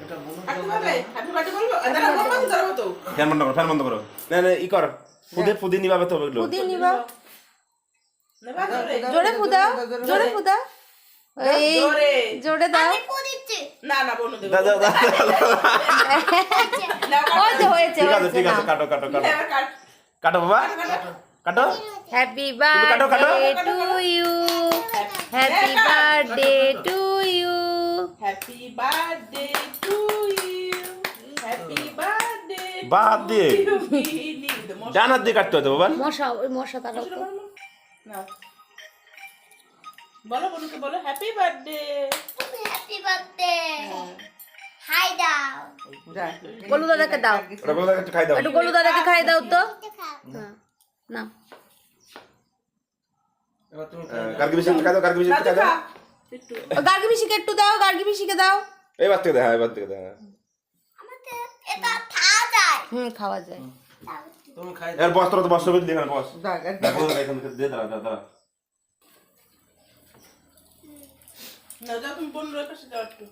এটা বলো happy birthday বলবো দাঁড়া বলবো ধরবো তো ফ্যান বন্ধ করো না না ই কর ফুদি নিবাবে তো এগুলো ফুদি নিবা নেবা জোরে জোরে ফুদাও জোরে ফুদাও এই জোরে জোরে দাও না না বলবো দেব দাদা ওই যে হয়েছে ঠিক আছে কাটো কাটো বাবা কাটো হ্যাপি কাটো, কাটো। Birthday to you happy birthday to you happy birthday to you happy birthday বাদ দিয়ে জানার দিয়ে কাটতে হতো বাবা মশা ওই মশা তারা না বলো বলুকে বলো happy birthday happy birthday hi দাও গোলু দাদাকে দাও ওটা বলে একটু খাই দাও একটু গোলু দাদাকে খাই দাও তো হ্যাঁ, না এবার তুমি গার্গি বেশি খাই দাও গার্গি বেশি খাই দাও একটু গার্গি পিসিকে একটু দাও গার্গি পিসিকে দাও এই বাদ থেকে দাও এই বাদ থেকে দাও আমাদের এটা খাওয়া যায় খাওয়া যায় তুমি খাই এর বস তোরা তো বস হবে দেখেন বস দেখো এখান থেকে দিয়ে দাঁড়া না যাও তুমি বোন রয়ে পাশে যাও একটু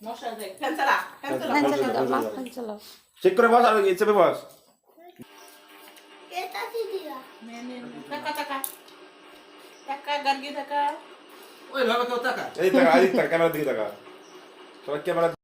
মশা দেখ ফ্যান চালা ফ্যান চালিয়ে দাও মা ফ্যান চালাও চেক করে বস আর চেপে বস এটা কি দিলা নে নে টাকা টাকা টাকা গার্গি টাকা ওইভাবে কেউ তাকা এই টাকা আদিক টাকা ক্যামেরা দিকে টাকা সবাই ক্যামেরা